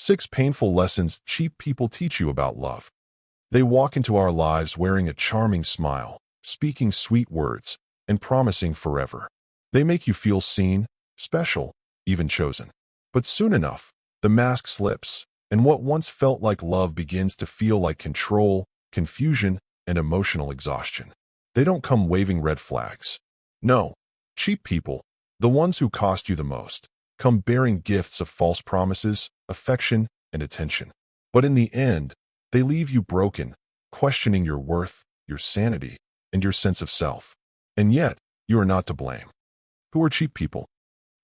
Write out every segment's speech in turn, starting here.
6 painful lessons cheap people teach you about love. They walk into our lives wearing a charming smile, speaking sweet words, and promising forever. They make you feel seen, special, even chosen. But soon enough, the mask slips, and what once felt like love begins to feel like control, confusion, and emotional exhaustion. They don't come waving red flags. No, cheap people, the ones who cost you the most, come bearing gifts of false promises, affection, and attention. But in the end, they leave you broken, questioning your worth, your sanity, and your sense of self. And yet, you are not to blame. Who are cheap people?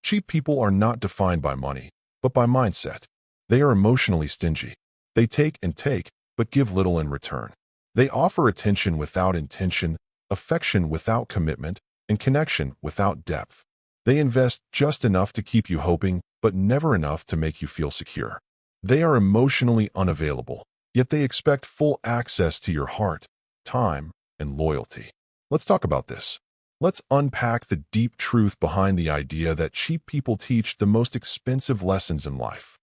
Cheap people are not defined by money, but by mindset. They are emotionally stingy. They take and take, but give little in return. They offer attention without intention, affection without commitment, and connection without depth. They invest just enough to keep you hoping, but never enough to make you feel secure. They are emotionally unavailable, yet they expect full access to your heart, time, and loyalty. Let's talk about this. Let's unpack the deep truth behind the idea that cheap people teach the most expensive lessons in life.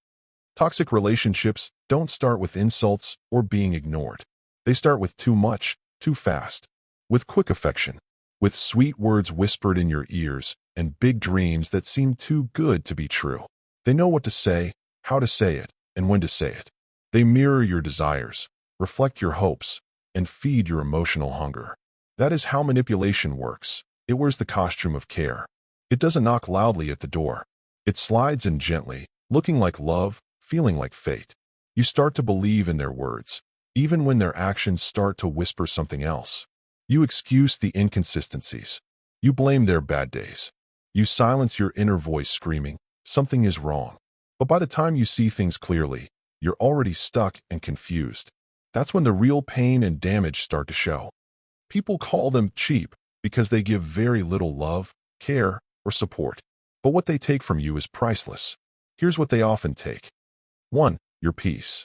Toxic relationships don't start with insults or being ignored. They start with too much, too fast, with quick affection, with sweet words whispered in your ears, and big dreams that seem too good to be true. They know what to say, how to say it, and when to say it. They mirror your desires, reflect your hopes, and feed your emotional hunger. That is how manipulation works. It wears the costume of care. It doesn't knock loudly at the door. It slides in gently, looking like love, feeling like fate. You start to believe in their words, even when their actions start to whisper something else. You excuse the inconsistencies. You blame their bad days. You silence your inner voice screaming, something is wrong. But by the time you see things clearly, you're already stuck and confused. That's when the real pain and damage start to show. People call them cheap because they give very little love, care, or support. But what they take from you is priceless. Here's what they often take. 1. Your peace.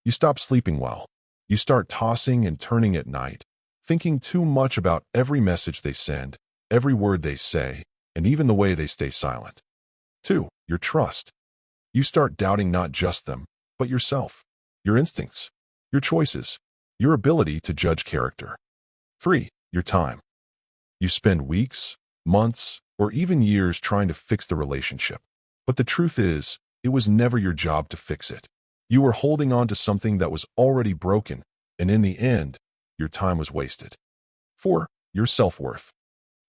You stop sleeping well. You start tossing and turning at night, thinking too much about every message they send, every word they say, and even the way they stay silent. 2. Your trust. You start doubting not just them, but yourself, your instincts, your choices, your ability to judge character. 3. Your time. You spend weeks, months, or even years trying to fix the relationship. But the truth is, it was never your job to fix it. You were holding on to something that was already broken, and in the end, your time was wasted. 4. Your self-worth.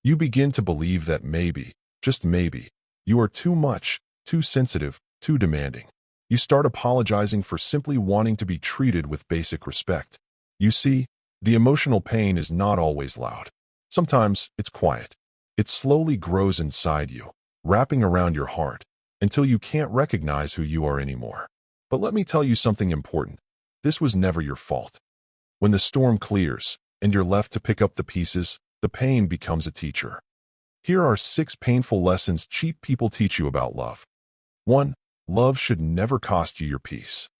You begin to believe that maybe, just maybe, you are too much, too sensitive, too demanding. You start apologizing for simply wanting to be treated with basic respect. You see, the emotional pain is not always loud. Sometimes it's quiet. It slowly grows inside you, wrapping around your heart, until you can't recognize who you are anymore. But let me tell you something important. This was never your fault. When the storm clears, and you're left to pick up the pieces, the pain becomes a teacher. Here are 6 painful lessons cheap people teach you about love. 1. Love should never cost you your peace.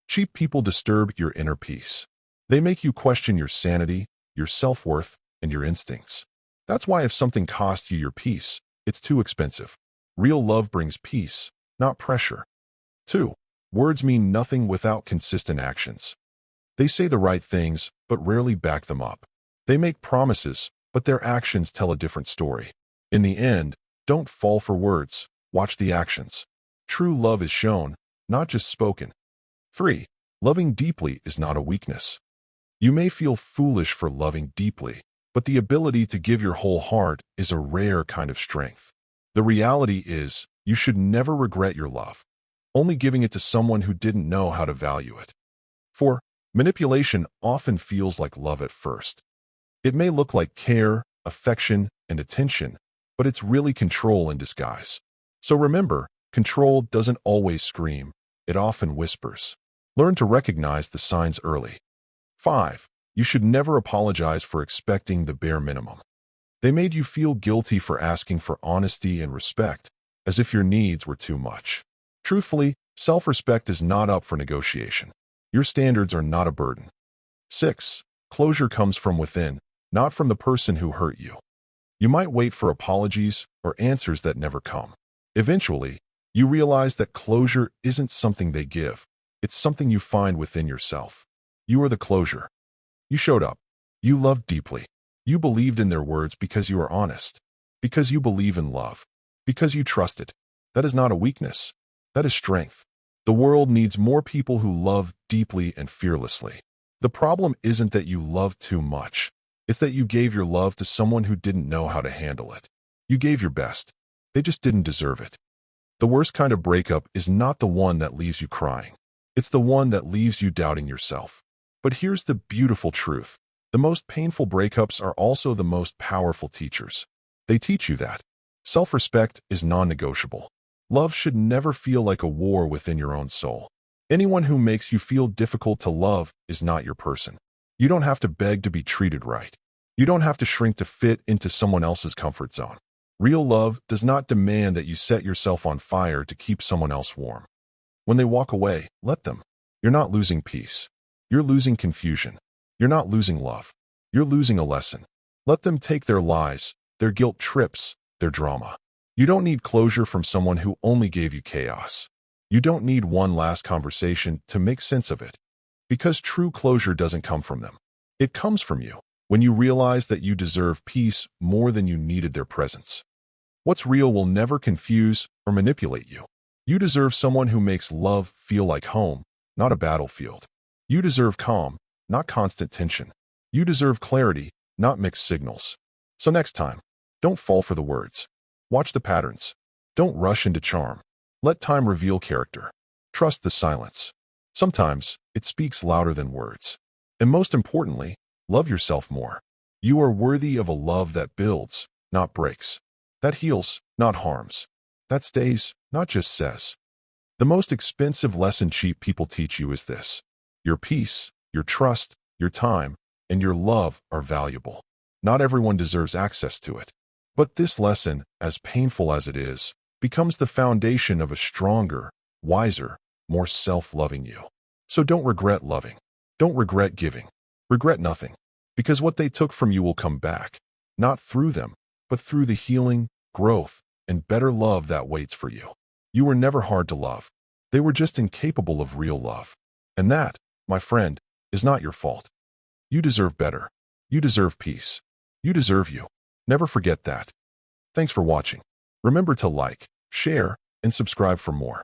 Cheap people disturb your inner peace. They make you question your sanity, your self-worth, and your instincts. That's why if something costs you your peace, it's too expensive. Real love brings peace, not pressure. 2. Words mean nothing without consistent actions. They say the right things, but rarely back them up. They make promises, but their actions tell a different story. In the end, don't fall for words, watch the actions. True love is shown, not just spoken. 3. Loving deeply is not a weakness. You may feel foolish for loving deeply, but the ability to give your whole heart is a rare kind of strength. The reality is, you should never regret your love, only giving it to someone who didn't know how to value it. 4. Manipulation often feels like love at first. It may look like care, affection, and attention, but it's really control in disguise. So remember, control doesn't always scream, it often whispers. Learn to recognize the signs early. 5. You should never apologize for expecting the bare minimum. They made you feel guilty for asking for honesty and respect, as if your needs were too much. Truthfully, self-respect is not up for negotiation. Your standards are not a burden. 6. Closure comes from within, not from the person who hurt you. You might wait for apologies or answers that never come. Eventually, you realize that closure isn't something they give, It's something you find within yourself. You are the closure. You showed up. You loved deeply. You believed in their words because you are honest. Because you believe in love. Because you trusted. That is not a weakness. That is strength. The world needs more people who love deeply and fearlessly. The problem isn't that you love too much. It's that you gave your love to someone who didn't know how to handle it. You gave your best. They just didn't deserve it. The worst kind of breakup is not the one that leaves you crying. It's the one that leaves you doubting yourself. But here's the beautiful truth. The most painful breakups are also the most powerful teachers. They teach you that self-respect is non-negotiable. Love should never feel like a war within your own soul. Anyone who makes you feel difficult to love is not your person. You don't have to beg to be treated right. You don't have to shrink to fit into someone else's comfort zone. Real love does not demand that you set yourself on fire to keep someone else warm. When they walk away, let them. You're not losing peace. You're losing confusion. You're not losing love. You're losing a lesson. Let them take their lies, their guilt trips, their drama. You don't need closure from someone who only gave you chaos. You don't need one last conversation to make sense of it. Because true closure doesn't come from them. It comes from you, when you realize that you deserve peace more than you needed their presence. What's real will never confuse or manipulate you. You deserve someone who makes love feel like home, not a battlefield. You deserve calm, not constant tension. You deserve clarity, not mixed signals. So next time, don't fall for the words. Watch the patterns. Don't rush into charm. Let time reveal character. Trust the silence. Sometimes, it speaks louder than words. And most importantly, love yourself more. You are worthy of a love that builds, not breaks. That heals, not harms. That stays, not just says. The most expensive lesson cheap people teach you is this. Your peace, your trust, your time, and your love are valuable. Not everyone deserves access to it. But this lesson, as painful as it is, becomes the foundation of a stronger, wiser, more self-loving you. So don't regret loving. Don't regret giving. Regret nothing. Because what they took from you will come back. Not through them, but through the healing, growth, and better love that waits for you. You were never hard to love. They were just incapable of real love. And that, my friend, is not your fault. You deserve better. You deserve peace. You deserve you. Never forget that. Thanks for watching. Remember to like, share, and subscribe for more.